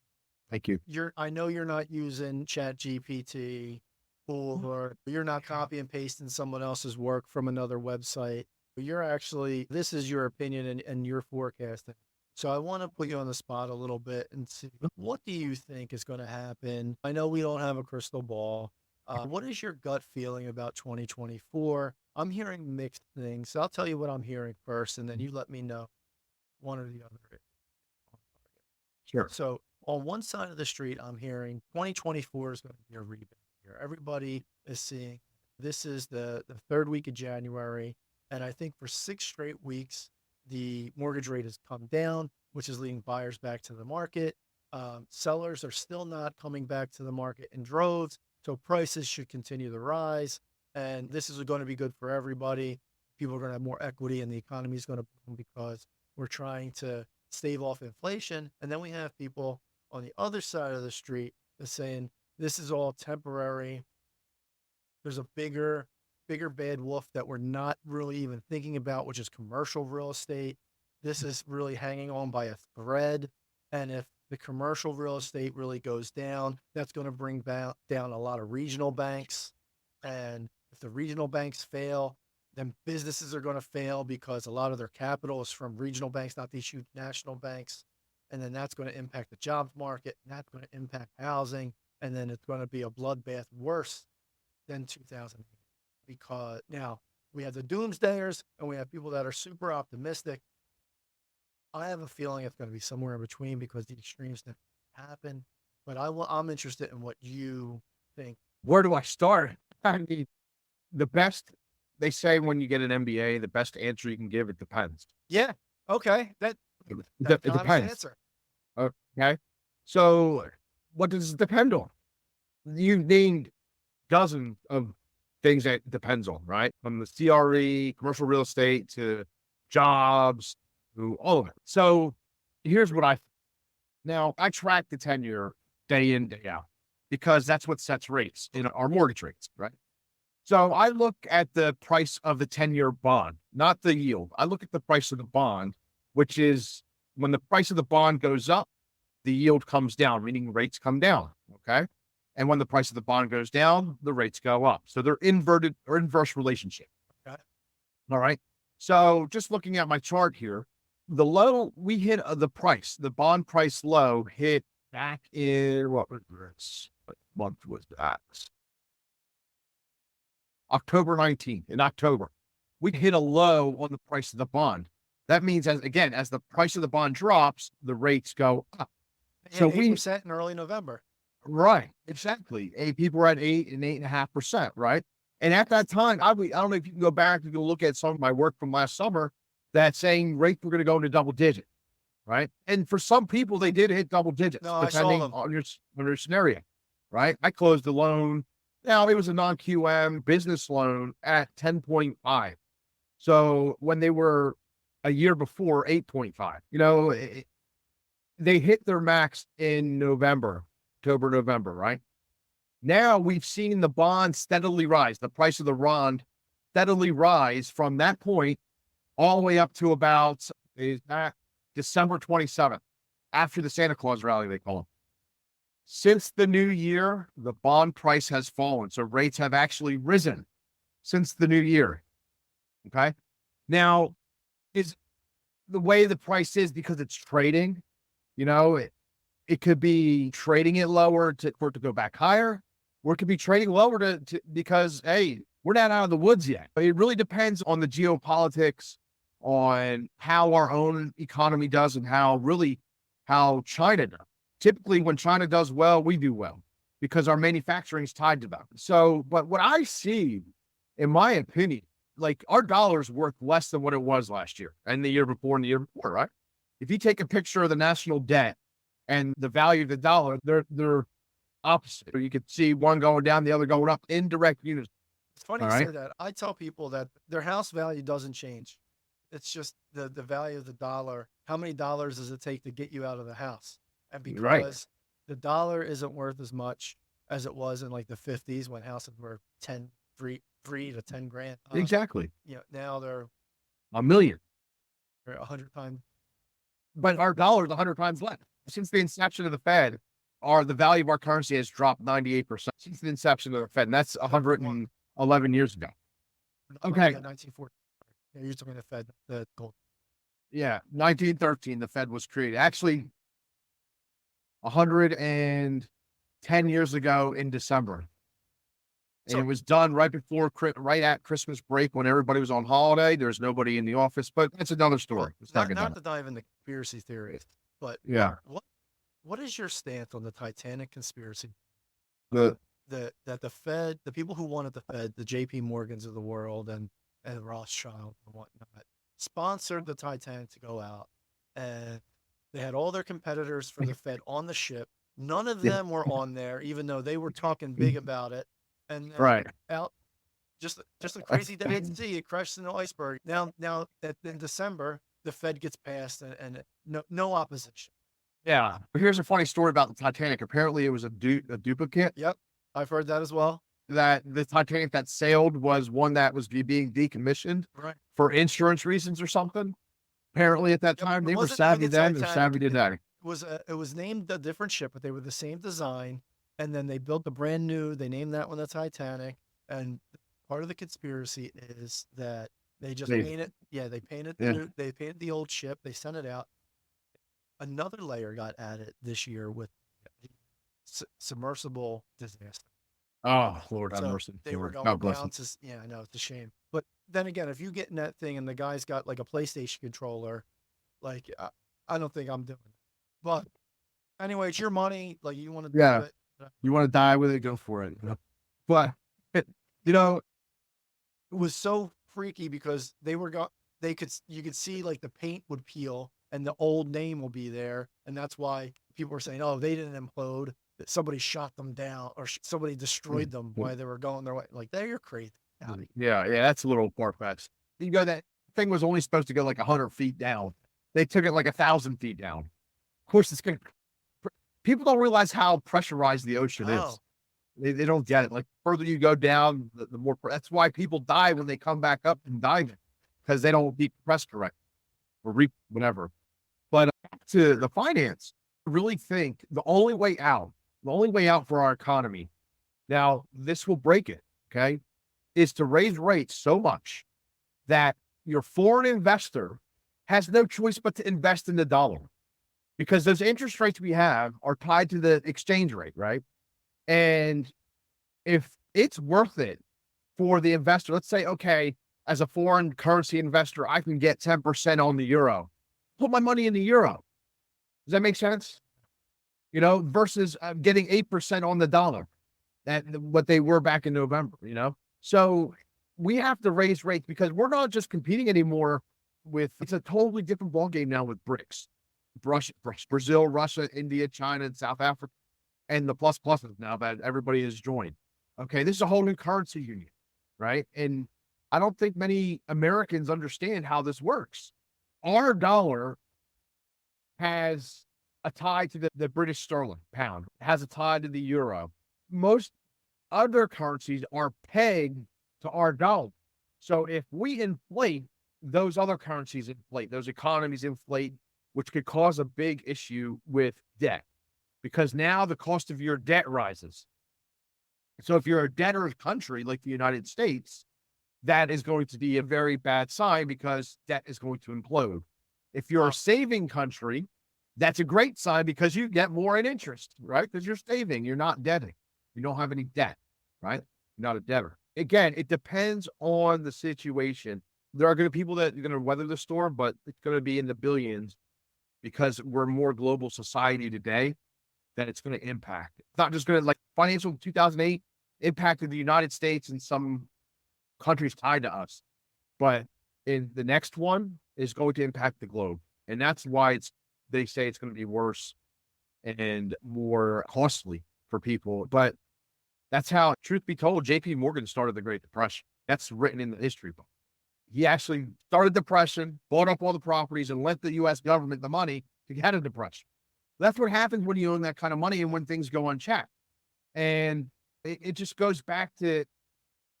Thank you. I know you're not using Chat GPT or you're not copy and pasting someone else's work from another website. This is your opinion and your forecasting. So I want to put you on the spot a little bit and see, what do you think is going to happen? I know we don't have a crystal ball. What is your gut feeling about 2024? I'm hearing mixed things. So I'll tell you what I'm hearing first, and then you let me know one or the other. Sure. So on one side of the street, I'm hearing 2024 is going to be a rebound year. Everybody is seeing this is the third week of January. And I think for 6 straight weeks, the mortgage rate has come down, which is leading buyers back to the market. Sellers are still not coming back to the market in droves. So prices should continue to rise. And this is going to be good for everybody. People are going to have more equity and the economy is going to boom because we're trying to stave off inflation. And then we have people on the other side of the street that's saying this is all temporary. There's a bigger bad wolf that we're not really even thinking about, which is commercial real estate. This is really hanging on by a thread. And if the commercial real estate really goes down, that's going to bring down a lot of regional banks. And if the regional banks fail, then businesses are going to fail because a lot of their capital is from regional banks, not these huge national banks. And then that's going to impact the jobs market, and that's going to impact housing. And then it's going to be a bloodbath worse than 2008. Because now we have the doomsdayers and we have people that are super optimistic. I have a feeling it's going to be somewhere in between because the extremes that happen. But I'm interested in what you think. Where do I start? I mean, the best, they say when you get an MBA, the best answer you can give, it depends. Yeah. Okay. That's It depends. Answer. Okay. So what does it depend on? You've named dozens of things that it depends on, right? From the CRE, commercial real estate, to jobs, to all of it. So here's what I track the 10-year day in, day out, because that's what sets rates in our mortgage rates, right? So I look at the price of the 10-year bond, not the yield. I look at the price of the bond, which is when the price of the bond goes up, the yield comes down, meaning rates come down, okay? And when the price of the bond goes down, the rates go up. So they're inverted or inverse relationship. Okay. All right. So just looking at my chart here, the low we hit the bond price low hit back in what month was that? October 19th, in October, we hit a low on the price of the bond. That means, as the price of the bond drops, the rates go up. So 8% in early November. Right, exactly. People were at 8.5%, right? And at that time, I don't know if you can go back and look at some of my work from last summer that's saying rates were going to go into double digit, right? And for some people, they did hit double digits, No, depending on your scenario, right? I closed the loan. Now, it was a non-QM business loan at 10.5. So when they were a year before 8.5, they hit their max in October, November, right? Now we've seen the bond steadily rise, the price of the bond steadily rise from that point all the way up to about December 27th, after the Santa Claus rally, they call it. Since the new year, the bond price has fallen. So rates have actually risen since the new year. Okay. Now, is the way the price is because it's trading, it could be trading it lower for it to go back higher, or it could be trading lower because, hey, we're not out of the woods yet. It really depends on the geopolitics, on how our own economy does and how China does. Typically, when China does well, we do well because our manufacturing is tied to them. So, but what I see, in my opinion, like our dollar's worth less than what it was last year and the year before, right? If you take a picture of the national debt and the value of the dollar, they're opposite. You could see one going down, the other going up in direct units. It's funny you say that. I tell people that their house value doesn't change. It's just the value of the dollar. How many dollars does it take to get you out of the house? And because the dollar isn't worth as much as it was in like the 50s when houses were 3 to 10 grand. Exactly. Now they're $1 million. They're 100 times. But our dollar is 100 times less. Since the inception of the Fed, the value of our currency has dropped 98% since the inception of the Fed. And that's 111 years ago. Okay. 1940. You're talking the Fed, the gold. Yeah. 1913, the Fed was created. Actually, 110 years ago in December. And it was done right at Christmas break when everybody was on holiday. There's nobody in the office, but that's another story. Not to dive into conspiracy theories, but yeah. What is your stance on the Titanic conspiracy? That the Fed, the people who wanted the Fed, the JP Morgans of the world and Rothschild and whatnot, sponsored the Titanic to go out, and they had all their competitors for the Fed on the ship. None of them were on there, even though they were talking big about it. And out, just a crazy day at sea. It crashed in the iceberg. Now in December, the Fed gets passed and no opposition. Yeah. But here's a funny story about the Titanic. Apparently, it was a duplicate. Yep, I've heard that as well. That the Titanic that sailed was one that was being decommissioned for insurance reasons or something. Apparently, at that time, they were savvy then and savvy today. It was named a different ship, but they were the same design. And then they built the brand new. They named that one the Titanic. And part of the conspiracy is that they just painted. Yeah, they painted. They painted the old ship. They sent it out. Another layer got added this year with the submersible disaster. Oh, Lord have mercy. They were going down to. Yeah, I know, it's a shame. But then again, if you get in that thing and the guy's got like a PlayStation controller, like I don't think I'm doing it. But anyway, it's your money. Like you want to do it. You want to die with it, go for it. But it was so freaky because you could see like the paint would peel and the old name will be there, and that's why people were saying, "Oh, they didn't implode; that somebody shot them down or somebody destroyed them while they were going their way." Like, you're crazy. Yeah, that's a little far-fetched. That thing was only supposed to go like 100 feet down. They took it like 1,000 feet down. Of course, it's going to. People don't realize how pressurized the ocean is. They don't get it. Like, the further you go down, the more. That's why people die when they come back up and dive, because they don't be pressed correct or whatever. But back to the finance, I really think the only way out for our economy, now this will break it, okay, is to raise rates so much that your foreign investor has no choice but to invest in the dollar. Because those interest rates we have are tied to the exchange rate, right? And if it's worth it for the investor. Let's say, okay, as a foreign currency investor, I can get 10% on the euro. Put my money in the euro. Does that make sense? You know, versus getting 8% on the dollar, what they were back in November, you know? So we have to raise rates because we're not just competing anymore with, it's a totally different ballgame now with BRICS, Brazil, Russia, India, China, and South Africa, and the pluses now that everybody has joined. Okay, this is a whole new currency union, right? And I don't think many Americans understand how this works. Our dollar has a tie to the British sterling pound, has a tie to the euro. Most other currencies are pegged to our dollar. So if we inflate, those other currencies inflate, those economies inflate, which could cause a big issue with debt because now the cost of your debt rises. So if you're a debtor country like the United States, that is going to be a very bad sign because debt is going to implode. If you're a saving country, that's a great sign because you get more in interest, right? Because you're saving, you're not debting. You don't have any debt, right? You're not a debtor. Again, it depends on the situation. There are going to be people that are going to weather the storm, but it's going to be in the billions because we're a more global society today that it's going to impact. It's not just going to, like financial 2008 impacted the United States and some countries tied to us, but in the next one is going to impact the globe. And that's why they say it's going to be worse and more costly for people. But that's how, truth be told, JP Morgan started the Great Depression. That's written in the history book. He actually started depression, bought up all the properties, and lent the U.S. government the money to get a depression. That's what happens when you own that kind of money and when things go unchecked. And it just goes back to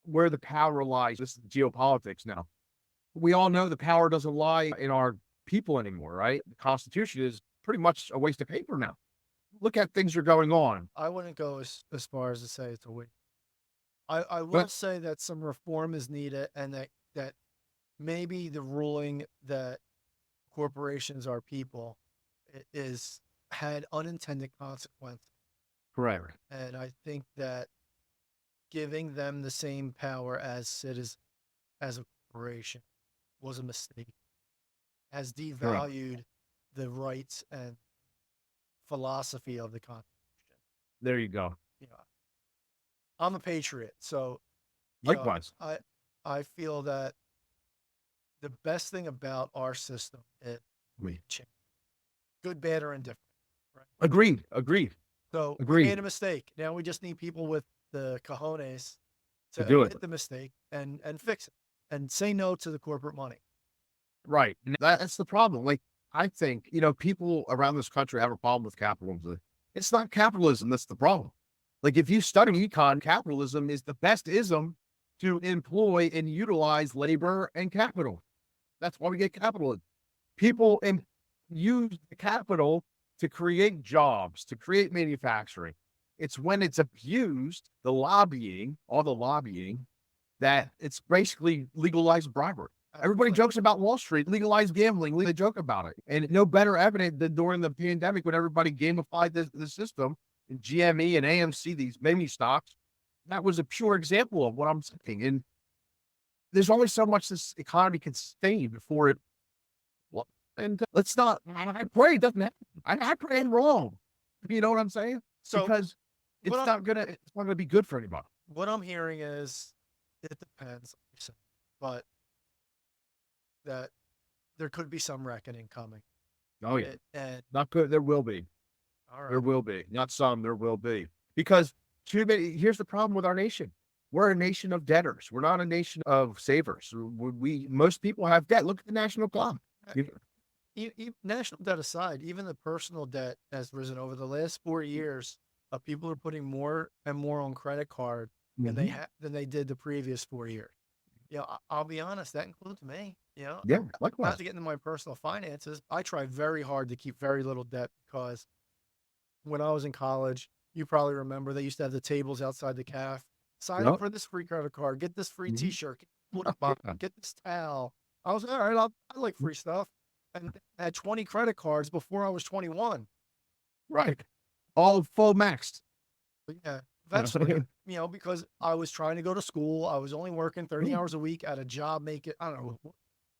where the power lies. This is geopolitics now. We all know the power doesn't lie in our people anymore, right? The Constitution is pretty much a waste of paper now. Look at things are going on. I wouldn't go as far as to say it's a waste. I will say that some reform is needed and that maybe the ruling that corporations are people is had unintended consequences. Correct. And I think that giving them the same power as citizens, as a corporation, was a mistake. Has devalued the rights and philosophy of the Constitution. There you go. You know, I'm a patriot, so Likewise. I feel that the best thing about our system is change, good, bad, or indifferent. Right? Agreed. So Agreed. we made a mistake. Now we just need people with the cojones to do admit it. the mistake and fix it and say no to the corporate money. Right. And that's the problem. Like, I think, people around this country have a problem with capitalism. It's not capitalism that's the problem. Like, if you study econ, capitalism is the best ism to employ and utilize labor and capital. That's why we get capitalism. People use the capital to create jobs, to create manufacturing. It's when it's abused, all the lobbying, that it's basically legalized bribery. Everybody jokes about Wall Street, legalized gambling. They joke about it. And no better evident than during the pandemic when everybody gamified the system, and GME and AMC, these meme stocks. That was a pure example of what I'm saying. And there's only so much this economy can sustain before it. And let's not, I pray it doesn't happen. I pray I'm wrong. You know what I'm saying? So because it's not gonna be good for anybody. What I'm hearing is it depends, but that there could be some reckoning coming. Oh yeah. And not good. There will be. All right. There will be. Not some, there will be. Because here's the problem with our nation. We're a nation of debtors. We're not a nation of savers. Most people have debt. Look at the national club. National debt aside, even the personal debt has risen over the last 4 years. People are putting more and more on credit card than they did the previous 4 years. I'll be honest, that includes me. Yeah, likewise. Not to get into my personal finances, I try very hard to keep very little debt because when I was in college, you probably remember they used to have the tables outside the caf. Sign up for this free credit card, get this free T-shirt, get this towel. I was all right. I like free stuff, and I had 20 credit cards before I was 21. Right, all full maxed. But yeah, eventually, because I was trying to go to school. I was only working 30 hours a week at a job I don't know.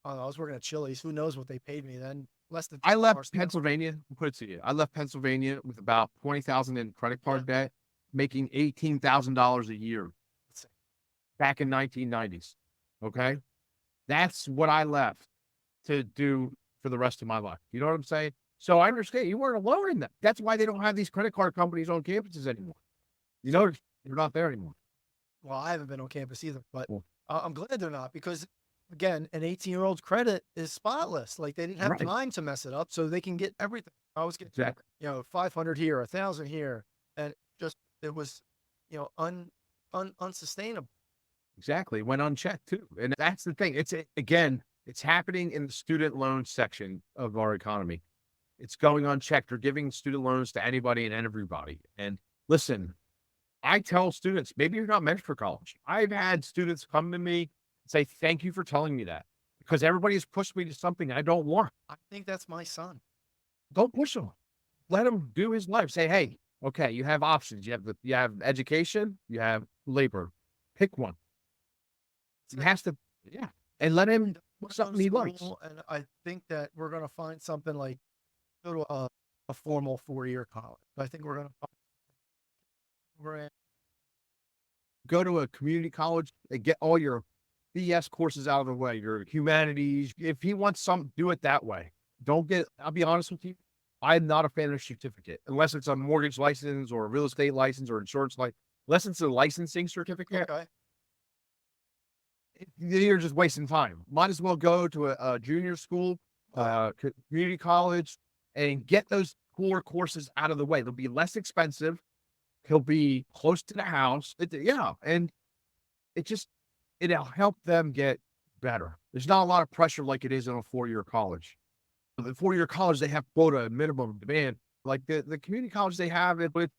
I was working at Chili's. Who knows what they paid me then? Less than I $10 left an hour. Pennsylvania. I'll put it to you. I left Pennsylvania with about 20,000 in credit card debt, making $18,000 a year back in 1990s. Okay, that's what I left to do for the rest of my life. You know what I'm saying? So I understand you weren't alone in that. That's why they don't have these credit card companies on campuses anymore. You know, they're not there anymore. Well, I haven't been on campus either, but Well, I'm glad they're not because, again, an 18-year-old's credit is spotless. Like they didn't have Right. time to mess it up, so they can get everything. I was getting, exactly. 500 here, 1,000 here, and it was, unsustainable. Exactly. Went unchecked too. And that's the thing. It's happening in the student loan section of our economy. It's going unchecked. They're giving student loans to anybody and everybody. And listen, I tell students, maybe you're not meant for college. I've had students come to me and say, thank you for telling me that because everybody has pushed me to something I don't want. I think that's my son. Don't push him. Let him do his life. Say, hey, okay, you have options. You have education, you have labor. Pick one. He has to, and let him We're something going he to likes. school, and I think that we're going to find something like go to a formal 4-year college. I think we're going to Go to a community college and get all your BS courses out of the way, your humanities. If he wants something, do it that way. I'll be honest with you, I'm not a fan of a certificate unless it's a mortgage license or a real estate license or insurance license. Unless it's a licensing certificate, okay. you're just wasting time. Might as well go to a junior school, community college, and get those core courses out of the way. They'll be less expensive. He'll be close to the house. And it'll help them get better. There's not a lot of pressure like it is in a 4-year college. The 4-year college, they have quota minimum demand. Like the community college, they have it, but it's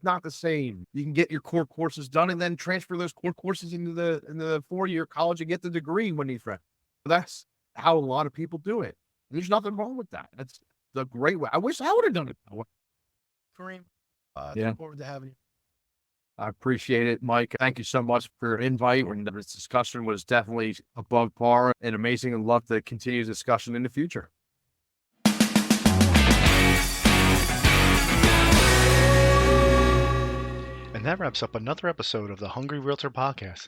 not the same. You can get your core courses done and then transfer those core courses into the 4-year college and get the degree when he's ready. That's how a lot of people do it. There's nothing wrong with that. That's the great way. I wish I would have done it that way. Kareem, Yeah. look forward to having you. I appreciate it, Mike. Thank you so much for your invite. And this discussion was definitely above par and amazing, and love to continue the discussion in the future. And that wraps up another episode of the Hungry Realtor Podcast.